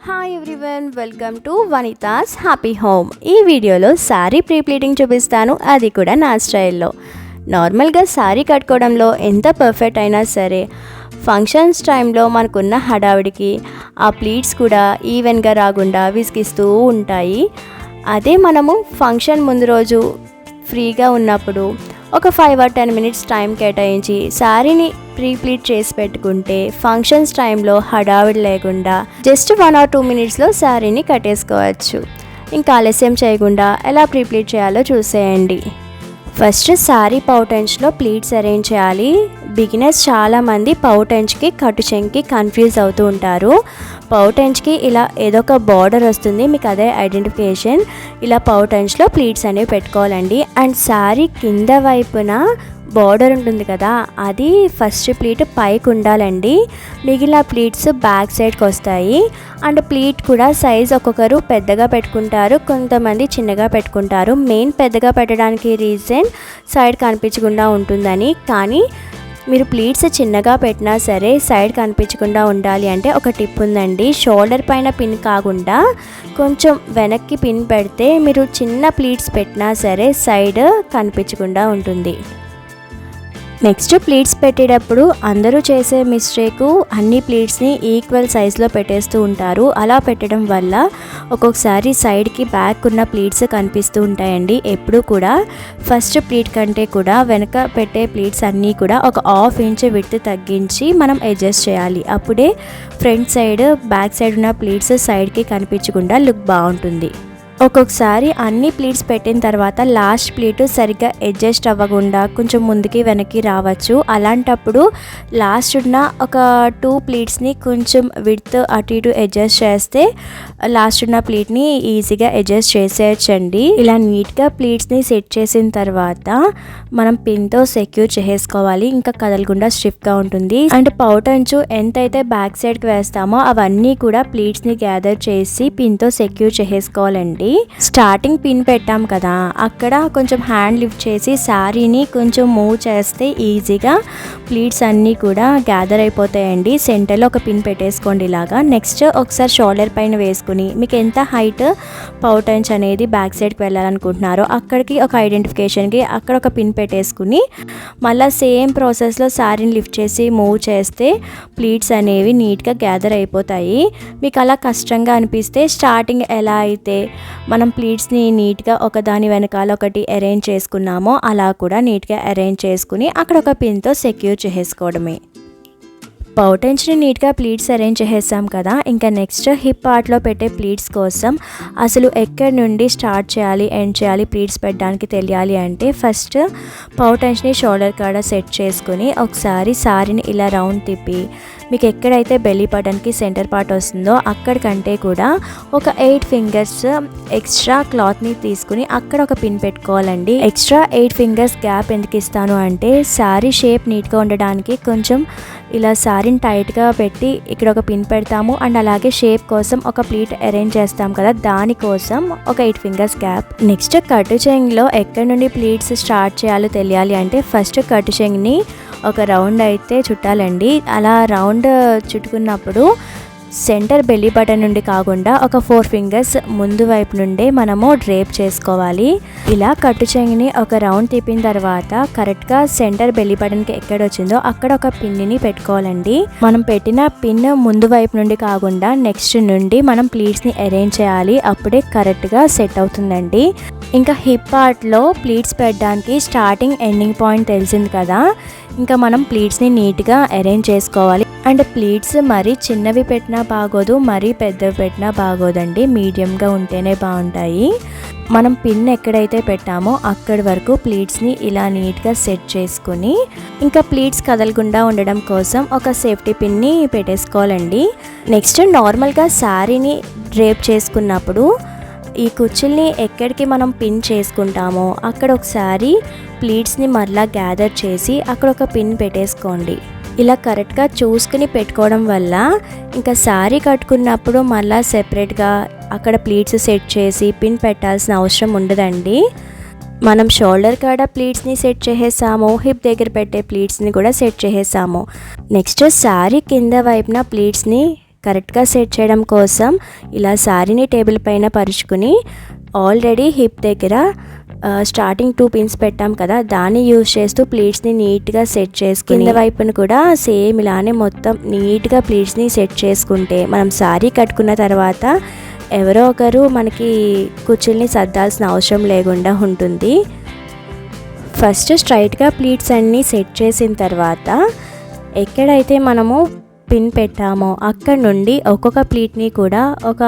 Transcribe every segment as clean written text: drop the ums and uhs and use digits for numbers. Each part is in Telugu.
Hi everyone, welcome to Vanitha's happy home. ఈ వీడియోలో శారీ ప్రీ ప్లీటింగ్ చూపిస్తాను, అది కూడా నా స్టైల్లో. నార్మల్గా శారీ కట్టుకోవడంలో ఎంత పర్ఫెక్ట్ అయినా సరే ఫంక్షన్స్ టైంలో మనకున్న హడావిడికి ఆ ప్లీట్స్ కూడా ఈవెన్గా రాకుండా విసిగిస్తూ ఉంటాయి. అదే మనము ఫంక్షన్ ముందు రోజు ఫ్రీగా ఉన్నప్పుడు ఒక 5 or 10 minutes టైం కేటాయించి శారీని ప్రీ ప్లీట్ చేసి పెట్టుకుంటే ఫంక్షన్స్ టైంలో హడావిడి లేకుండా జస్ట్ 1 or 2 minutesలో శారీని కట్టేసుకోవచ్చు. ఇంకా ఆలస్యం చేయకుండా ఎలా ప్రీ ప్లీట్ చేయాలో చూసేయండి. ఫస్ట్ శారీ పౌటెంచ్లో ప్లీట్స్ అరేంజ్ చేయాలి. బిగినర్స్ చాలామంది పౌటెంచ్కి కట్టుచెంకి కన్ఫ్యూజ్ అవుతూ ఉంటారు. పౌటెంచ్కి ఇలా ఏదో ఒక బార్డర్ వస్తుంది, మీకు అదే ఐడెంటిఫికేషన్. ఇలా పౌటెంచ్లో ప్లీట్స్ అనేవి పెట్టుకోవాలండి. అండ్ శారీ కింద వైపున బార్డర్ ఉంటుంది కదా, అది ఫస్ట్ ప్లీట్ పైకి ఉండాలండి. మిగిలిన ప్లీట్స్ బ్యాక్ సైడ్కి వస్తాయి. అండ్ ప్లీట్ కూడా సైజ్ ఒక్కొక్కరు పెద్దగా పెట్టుకుంటారు, కొంతమంది చిన్నగా పెట్టుకుంటారు. మెయిన్ పెద్దగా పెట్టడానికి రీజన్ సైడ్ కనిపించకుండా ఉంటుందని. కానీ మీరు ప్లీట్స్ చిన్నగా పెట్టినా సరే సైడ్ కనిపించకుండా ఉండాలి అంటే ఒక టిప్ ఉందండి. షోల్డర్ పైన పిన్ కాకుండా కొంచెం వెనక్కి పిన్ పెడితే మీరు చిన్న ప్లీట్స్ పెట్టినా సరే సైడ్ కనిపించకుండా ఉంటుంది. నెక్స్ట్ ప్లీట్స్ పెట్టేటప్పుడు అందరూ చేసే మిస్టేకు అన్ని ప్లీట్స్ని ఈక్వల్ సైజ్లో పెట్టేస్తూ ఉంటారు. అలా పెట్టడం వల్ల ఒక్కొక్కసారి సైడ్కి బ్యాక్ ఉన్న ప్లీట్స్ కనిపిస్తూ ఉంటాయండి. ఎప్పుడు కూడా ఫస్ట్ ప్లీట్ కంటే కూడా వెనక పెట్టే ప్లీట్స్ అన్నీ కూడా ఒక 1/2 inch విడ్త్ తగ్గించి మనం అడ్జస్ట్ చేయాలి. అప్పుడే ఫ్రంట్ సైడ్ బ్యాక్ సైడ్ ఉన్న ప్లీట్స్ సైడ్కి కనిపించకుండా లుక్ బాగుంటుంది. ఒక్కొక్కసారి అన్ని ప్లీట్స్ పెట్టిన తర్వాత లాస్ట్ ప్లీట్ సరిగ్గా అడ్జస్ట్ అవ్వకుండా కొంచెం ముందుకి వెనక్కి రావచ్చు. అలాంటప్పుడు లాస్ట్ ఉన్న ఒక 2 ప్లీట్స్ని కొంచెం విడ్త్ అటు ఇటు అడ్జస్ట్ చేస్తే లాస్ట్ ఉన్న ప్లీట్ని ఈజీగా అడ్జస్ట్ చేసేయచ్చండి. ఇలా నీట్గా ప్లీట్స్ని సెట్ చేసిన తర్వాత మనం పిన్తో సెక్యూర్ చేసుకోవాలి. ఇంకా కదలకుండా స్టిఫ్గా ఉంటుంది. అండ్ పౌటంచు ఎంతైతే బ్యాక్ సైడ్కి వేస్తామో అవన్నీ కూడా ప్లీట్స్ని గ్యాదర్ చేసి పిన్తో సెక్యూర్ చేసుకోవాలండి. స్టార్టింగ్ పిన్ పెట్టాం కదా, అక్కడ కొంచెం హ్యాండ్ లిఫ్ట్ చేసి శారీని కొంచెం మూవ్ చేస్తే ఈజీగా ప్లీట్స్ అన్నీ కూడా గ్యాదర్ అయిపోతాయండి. సెంటర్లో ఒక పిన్ పెట్టేసుకోండి ఇలాగా. నెక్స్ట్ ఒకసారి షోల్డర్ పైన వేసుకుని మీకు ఎంత హైట్ పౌటంచ్ అనేది బ్యాక్ సైడ్కి వెళ్ళాలనుకుంటున్నారో అక్కడికి ఒక ఐడెంటిఫికేషన్కి అక్కడ ఒక పిన్ పెట్టేసుకుని మళ్ళీ సేమ్ ప్రాసెస్లో శారీని లిఫ్ట్ చేసి మూవ్ చేస్తే ప్లీట్స్ అనేవి నీట్గా గ్యాదర్ అయిపోతాయి. మీకు అలా కష్టంగా అనిపిస్తే స్టార్టింగ్ ఎలా అయితే మనం ప్లీట్స్ని నీట్గా ఒకదాని వెనకాల ఒకటి అరేంజ్ చేసుకున్నామో అలా కూడా నీట్గా అరేంజ్ చేసుకుని అక్కడ ఒక పిన్తో సెక్యూర్ చేసుకోవడమే. పౌటెంచ్ని నీట్గా ప్లీట్స్ అరేంజ్ చేసేసాం కదా. ఇంకా నెక్స్ట్ హిప్ పార్ట్లో పెట్టే ప్లీట్స్ కోసం అసలు ఎక్కడి నుండి స్టార్ట్ చేయాలి ఎండ్ చేయాలి ప్లీట్స్ పెట్టడానికి తెలియాలి అంటే ఫస్ట్ పౌటెంచ్ని షోల్డర్ కాడ సెట్ చేసుకుని ఒకసారి శారీని ఇలా రౌండ్ తిప్పి మీకు ఎక్కడైతే బెల్లీ బటన్కి సెంటర్ పార్ట్ వస్తుందో అక్కడికంటే కూడా ఒక 8 fingers ఎక్స్ట్రా క్లాత్ని తీసుకుని అక్కడ ఒక పిన్ పెట్టుకోవాలండి. ఎక్స్ట్రా 8 fingers గ్యాప్ ఎందుకు ఇస్తాను అంటే శారీ షేప్ నీట్గా ఉండడానికి కొంచెం ఇలా శారీని టైట్గా పెట్టి ఇక్కడ ఒక పిన్ పెడతాము. అండ్ అలాగే షేప్ కోసం ఒక ప్లీట్ అరేంజ్ చేస్తాం కదా, దానికోసం ఒక 8 fingers గ్యాప్. నెక్స్ట్ కట్టు చెంగులో ఎక్కడి నుండి ప్లీట్స్ స్టార్ట్ చేయాలో తెలియాలి అంటే ఫస్ట్ కట్టు చెంగుని ఒక రౌండ్ అయితే చుట్టాలండి. అలా రౌండ్ చుట్టుకున్నప్పుడు సెంటర్ బెల్లీ బటన్ నుండి కాకుండా ఒక 4 fingers ముందు వైపు నుండే మనము డ్రేప్ చేసుకోవాలి. ఇలా కట్టు చెంగుని ఒక రౌండ్ తిప్పిన తర్వాత కరెక్ట్గా సెంటర్ బెల్లీ బటన్కి ఎక్కడ వచ్చిందో అక్కడ ఒక పిన్ని పెట్టుకోవాలండి. మనం పెట్టిన పిన్ ముందు వైపు నుండి కాకుండా నెక్స్ట్ నుండి మనం ప్లీట్స్ని అరేంజ్ చేయాలి. అప్పుడే కరెక్ట్గా సెట్ అవుతుందండి. ఇంకా హిప్ పార్ట్లో ప్లీట్స్ పెట్టడానికి స్టార్టింగ్ ఎండింగ్ పాయింట్ తెలిసింది కదా, ఇంకా మనం ప్లీట్స్ని నీట్గా అరేంజ్ చేసుకోవాలి. అండ్ ప్లీట్స్ మరీ చిన్నవి పెట్టినా బాగోదు, మరీ పెద్దవి పెట్టినా బాగోదండి. మీడియంగా ఉంటేనే బాగుంటాయి. మనం పిన్ ఎక్కడైతే పెట్టామో అక్కడి వరకు ప్లీట్స్ని ఇలా నీట్గా సెట్ చేసుకుని ఇంకా ప్లీట్స్ కదలకుండా ఉండడం కోసం ఒక సేఫ్టీ పిన్ని పెట్టేసుకోవాలండి. నెక్స్ట్ నార్మల్గా శారీని డ్రేప్ చేసుకున్నప్పుడు ఈ కుచ్చుల్ని ఎక్కడికి మనం పిన్ చేసుకుంటామో అక్కడ ఒకసారి ప్లీట్స్ని మరలా గ్యాదర్ చేసి అక్కడ ఒక పిన్ పెట్టేసుకోండి. ఇలా కరెక్ట్గా చూసుకుని పెట్టుకోవడం వల్ల ఇంకా శారీ కట్టుకున్నప్పుడు మళ్ళీ సెపరేట్గా అక్కడ ప్లీట్స్ సెట్ చేసి పిన్ పెట్టాల్సిన అవసరం ఉండదండి. మనం షోల్డర్ కాడ ప్లీట్స్ని సెట్ చేసేసాము, హిప్ దగ్గర పెట్టే ప్లీట్స్ని కూడా సెట్ చేసేసాము. నెక్స్ట్ శారీ కింద వైపున ప్లీట్స్ని కరెక్ట్గా సెట్ చేయడం కోసం ఇలా శారీని టేబుల్ పైన పరుచుకుని ఆల్రెడీ హిప్ దగ్గర స్టార్టింగ్ 2 పిన్స్ పెట్టాం కదా, దాన్ని యూజ్ చేస్తూ ప్లీట్స్ని నీట్గా సెట్ చేసుకుని కింద వైపును కూడా సేమ్ ఇలానే మొత్తం నీట్గా ప్లీట్స్ని సెట్ చేసుకుంటే మనం శారీ కట్టుకున్న తర్వాత ఎవరో ఒకరు మనకి కుచ్చుల్ని సర్దాల్సిన అవసరం లేకుండా ఉంటుంది. ఫస్ట్ స్ట్రైట్గా ప్లీట్స్ అన్నీ సెట్ చేసిన తర్వాత ఎక్కడైతే మనము పిన్ పెట్టామో అక్కడ నుండి ఒక్కొక్క ప్లీట్ని కూడా ఒక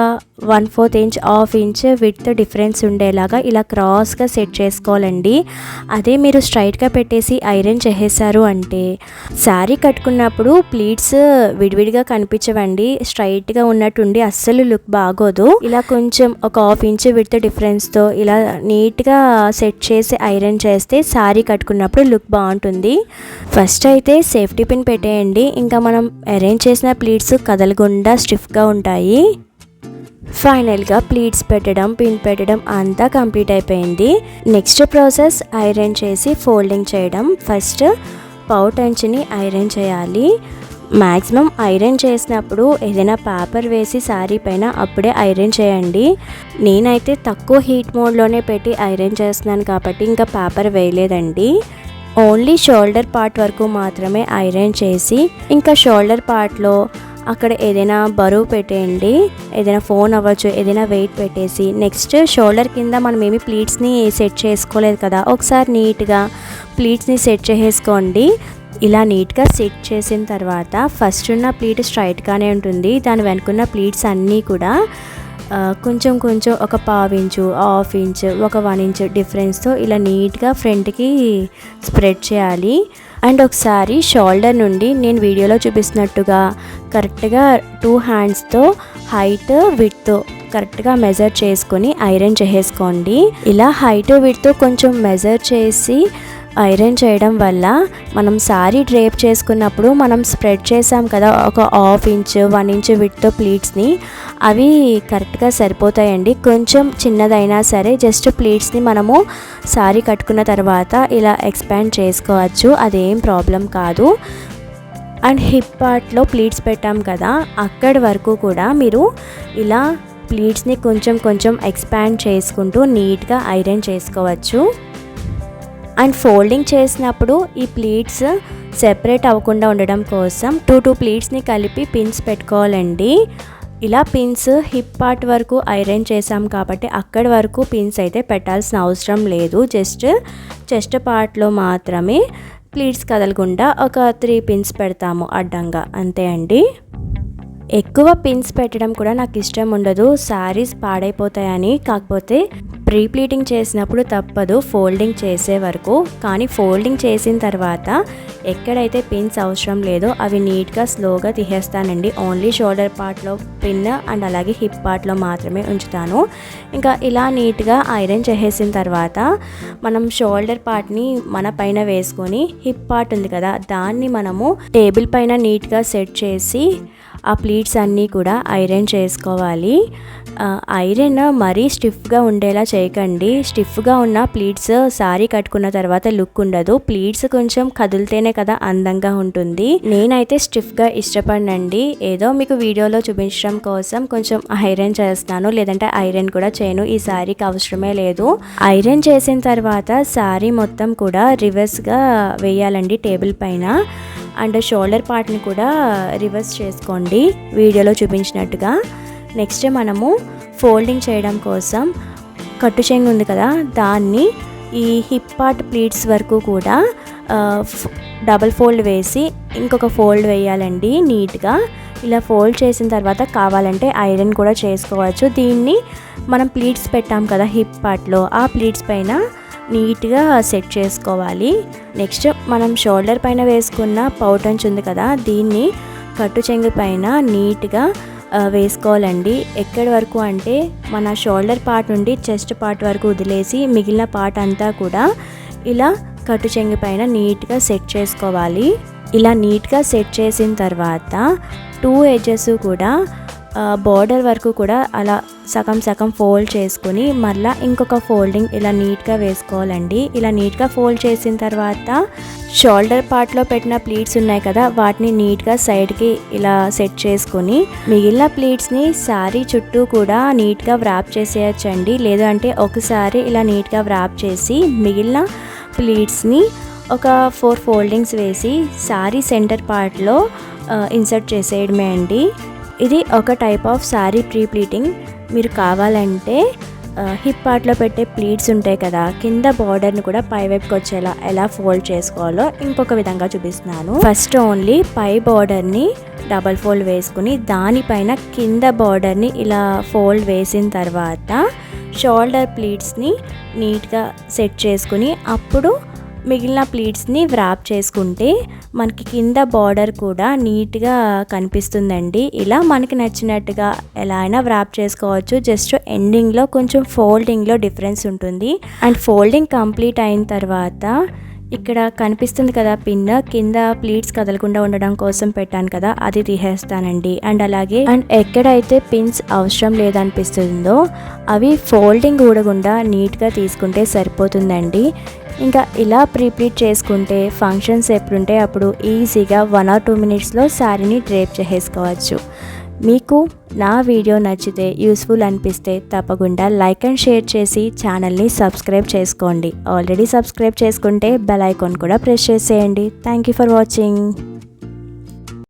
1/4 ఇంచ్, 1/2 ఇంచ్ విడ్త్ డిఫరెన్స్ ఉండేలాగా ఇలా క్రాస్గా సెట్ చేసుకోవాలండి. అదే మీరు స్ట్రైట్గా పెట్టేసి ఐరన్ చేసేసారు అంటే శారీ కట్టుకున్నప్పుడు ప్లీట్స్ విడివిడిగా కనిపించవండి, స్ట్రైట్గా ఉన్నట్టుండి అస్సలు లుక్ బాగోదు. ఇలా కొంచెం ఒక 1/2 ఇంచ్ విడ్త్ డిఫరెన్స్తో ఇలా నీట్గా సెట్ చేసి ఐరన్ చేస్తే శారీ కట్టుకున్నప్పుడు లుక్ బాగుంటుంది. ఫస్ట్ అయితే సేఫ్టీ పిన్ పెట్టేయండి, ఇంకా మనం అరేంజ్ చేసిన ప్లీట్స్ కదలకుండా స్టిఫ్గా ఉంటాయి. ఫైనల్గా ప్లీట్స్ పెట్టడం, పిన్ పెట్టడం అంతా కంప్లీట్ అయిపోయింది. నెక్స్ట్ ప్రాసెస్ ఐరన్ చేసి ఫోల్డింగ్ చేయడం. ఫస్ట్ పౌట్ అంచుని ఐరన్ చేయాలి. మ్యాక్సిమం ఐరన్ చేసినప్పుడు ఏదైనా పేపర్ వేసి శారీ పైన అప్పుడే ఐరన్ చేయండి. నేనైతే తక్కువ హీట్ మోడ్లోనే పెట్టి ఐరన్ చేస్తున్నాను కాబట్టి ఇంకా పేపర్ వేయలేదండి. ఓన్లీ షోల్డర్ పార్ట్ వరకు మాత్రమే ఐరన్ చేసి ఇంకా షోల్డర్ పార్ట్లో అక్కడ ఏదైనా బరువు పెట్టేయండి, ఏదైనా ఫోన్ అవ్వచ్చు, ఏదైనా వెయిట్ పెట్టేసి నెక్స్ట్ షోల్డర్ కింద మనం ఏమి ప్లీట్స్ని సెట్ చేసుకోలేదు కదా, ఒకసారి నీట్గా ప్లీట్స్ని సెట్ చేసేసుకోండి. ఇలా నీట్గా సెట్ చేసిన తర్వాత ఫస్ట్ ఉన్న ప్లీట్ స్ట్రైట్గానే ఉంటుంది, దాని వెనుకున్న ప్లీట్స్ అన్నీ కూడా కొంచెం కొంచెం ఒక 1/2 ఇంచు, 1/2 ఇంచ్, ఒక 1 ఇంచ్ డిఫరెన్స్తో ఇలా నీట్గా ఫ్రంట్కి స్ప్రెడ్ చేయాలి. అండ్ ఒకసారి షోల్డర్ నుండి నేను వీడియోలో చూపిస్తున్నట్టుగా కరెక్ట్గా 2 హ్యాండ్స్తో హైట్ విడ్త్ కరెక్ట్గా మెజర్ చేసుకొని ఐరన్ చేసేసుకోండి. ఇలా హైట్ విడ్త్ కొంచెం మెజర్ చేసి ఐరన్ చేయడం వల్ల మనం శారీ డ్రేప్ చేసుకున్నప్పుడు మనం స్ప్రెడ్ చేసాం కదా ఒక 1/2 ఇంచ్, 1 ఇంచ్ విడ్త్ ప్లీట్స్ని, అవి కరెక్ట్గా సరిపోతాయండి. కొంచెం చిన్నదైనా సరే జస్ట్ ప్లీట్స్ని మనము శారీ కట్టుకున్న తర్వాత ఇలా ఎక్స్పాండ్ చేసుకోవచ్చు, అదేం ప్రాబ్లం కాదు. అండ్ హిప్ పార్ట్లో ప్లీట్స్ పెట్టాం కదా, అక్కడి వరకు కూడా మీరు ఇలా ప్లీట్స్ని కొంచెం కొంచెం ఎక్స్పాండ్ చేసుకుంటూ నీట్గా ఐరన్ చేసుకోవచ్చు. అండ్ ఫోల్డింగ్ చేసినప్పుడు ఈ ప్లీట్స్ సెపరేట్ అవ్వకుండా ఉండడం కోసం 2 ప్లీట్స్ని కలిపి పిన్స్ పెట్టుకోవాలండి. ఇలా పిన్స్ హిప్ పార్ట్ వరకు ఐరన్ చేసాం కాబట్టి అక్కడి వరకు పిన్స్ అయితే పెట్టాల్సిన అవసరం లేదు, జస్ట్ చెస్ట్ పార్ట్లో మాత్రమే ప్లీట్స్ కదలకుండా ఒక 3 పిన్స్ పెడతాము అడ్డంగా, అంతే అండి. ఎక్కువ పిన్స్ పెట్టడం కూడా నాకు ఇష్టం ఉండదు, శారీస్ పాడైపోతాయని. కాకపోతే ప్రీ ప్లీటింగ్ చేసినప్పుడు తప్పదు ఫోల్డింగ్ చేసే వరకు, కానీ ఫోల్డింగ్ చేసిన తర్వాత ఎక్కడైతే పిన్స్ అవసరం లేదో అవి నీట్గా స్లోగా తీసేస్తానండి. ఓన్లీ షోల్డర్ పార్ట్లో పిన్ అండ్ అలాగే హిప్ పార్ట్లో మాత్రమే ఉంచుతాను. ఇంకా ఇలా నీట్గా ఐరన్ చేసేసిన తర్వాత మనం షోల్డర్ పార్ట్ని మన పైన వేసుకొని హిప్ పార్ట్ ఉంది కదా దాన్ని మనము టేబుల్ పైన నీట్గా సెట్ చేసి ఆ ప్లీట్స్ అన్నీ కూడా ఐరన్ చేసుకోవాలి. ఐరన్ మరీ స్టిఫ్గా ఉండేలా చేయకండి, స్టిఫ్గా ఉన్న ప్లీట్స్ శారీ కట్టుకున్న తర్వాత లుక్ ఉండదు. ప్లీట్స్ కొంచెం కదిలితేనే కదా అందంగా ఉంటుంది. నేనైతే స్టిఫ్గా ఇష్టపడినండి, ఏదో మీకు వీడియోలో చూపించడం కోసం కొంచెం ఐరన్ చేస్తాను, లేదంటే ఐరన్ కూడా చేయను, ఈ శారీకి అవసరమే లేదు. ఐరన్ చేసిన తర్వాత శారీ మొత్తం కూడా రివర్స్గా వేయాలండి టేబుల్ పైన. అండ్ షోల్డర్ పార్ట్ని కూడా రివర్స్ చేసుకోండి వీడియోలో చూపించినట్టుగా. నెక్స్ట్ మనము ఫోల్డింగ్ చేయడం కోసం కట్టు చెంగు ఉంది కదా దాన్ని ఈ హిప్ పార్ట్ ప్లీట్స్ వరకు కూడా డబల్ ఫోల్డ్ వేసి ఇంకొక ఫోల్డ్ వేయాలండి నీట్గా. ఇలా ఫోల్డ్ చేసిన తర్వాత కావాలంటే ఐరన్ కూడా చేసుకోవచ్చు. దీన్ని మనం ప్లీట్స్ పెట్టాం కదా హిప్ పార్ట్లో, ఆ ప్లీట్స్ పైన నీట్గా సెట్ చేసుకోవాలి. నెక్స్ట్ మనం షోల్డర్ పైన వేసుకున్న పౌటంచ్ ఉంది కదా దీన్ని కట్టు చెంగు పైన నీట్గా వేసుకోవాలండి. ఎక్కడి వరకు అంటే మన షోల్డర్ పార్ట్ నుండి చెస్ట్ పార్ట్ వరకు వదిలేసి మిగిలిన పార్ట్ అంతా కూడా ఇలా కట్టు చెంగు పైన నీట్గా సెట్ చేసుకోవాలి. ఇలా నీట్గా సెట్ చేసిన తర్వాత 2 ఎడ్జెస్ కూడా బార్డర్ వరకు కూడా అలా సగం సగం ఫోల్డ్ చేసుకుని మళ్ళీ ఇంకొక ఫోల్డింగ్ ఇలా నీట్గా వేసుకోవాలండి. ఇలా నీట్గా ఫోల్డ్ చేసిన తర్వాత షోల్డర్ పార్ట్లో పెట్టిన ప్లీట్స్ ఉన్నాయి కదా, వాటిని నీట్గా సైడ్కి ఇలా సెట్ చేసుకుని మిగిలిన ప్లీట్స్ని శారీ చుట్టూ కూడా నీట్గా వ్రాప్ చేసేయచ్చండి. లేదంటే ఒకసారి ఇలా నీట్గా వ్రాప్ చేసి మిగిలిన ప్లీట్స్ని ఒక 4 ఫోల్డింగ్స్ వేసి శారీ సెంటర్ పార్ట్లో ఇన్సర్ట్ చేసేయడమే అండి. ఇది ఒక type of sari pre pleating. మీరు కావాలంటే హిప్ పార్ట్లో పెట్టే ప్లీట్స్ ఉంటాయి కదా, కింద బార్డర్ని కూడా పై వైపుకి వచ్చేలా ఎలా ఫోల్డ్ చేసుకోవాలో ఇంకొక విధంగా చూపిస్తున్నాను. ఫస్ట్ ఓన్లీ పై బార్డర్ని డబల్ ఫోల్డ్ వేసుకుని దానిపైన కింద బార్డర్ని ఇలా ఫోల్డ్ వేసిన తర్వాత షోల్డర్ ప్లీట్స్ని నీట్గా సెట్ చేసుకుని అప్పుడు మిగిలిన ప్లీట్స్ని వ్రాప్ చేసుకుంటే మనకి కింద బార్డర్ కూడా నీట్గా కనిపిస్తుందండి. ఇలా మనకి నచ్చినట్టుగా ఎలా అయినా వ్రాప్ చేసుకోవచ్చు. జస్ట్ ఎండింగ్లో కొంచెం ఫోల్డింగ్లో డిఫరెన్స్ ఉంటుంది. అండ్ ఫోల్డింగ్ కంప్లీట్ అయిన తర్వాత ఇక్కడ కనిపిస్తుంది కదా పిన్, కింద ప్లీట్స్ కదలకుండా ఉండడం కోసం పెట్టాను కదా, అది తీసేస్తానండి. అండ్ అలాగే ఎక్కడైతే పిన్స్ అవసరం లేదనిపిస్తుందో అవి ఫోల్డింగ్ ఊడకుండా నీట్గా తీసుకుంటే సరిపోతుందండి. ఇంకా ఇలా ప్రీప్లీట్ చేసుకుంటే ఫంక్షన్స్ ఎప్పుడుంటే అప్పుడు ఈజీగా 1 or 2 మినిట్స్లో శారీని డ్రేప్ చేసేసుకోవచ్చు. మీకు నా వీడియో నచ్చితే యూస్ఫుల్ అనిపిస్తే తప్పకుండా లైక్ అండ్ షేర్ చేసి ఛానల్ని సబ్స్క్రైబ్ చేసుకోండి. ఆల్రెడీ సబ్స్క్రైబ్ చేసుకుంటే బెల్ ఐకాన్ కూడా ప్రెస్ చేసేయండి. Thank you for watching.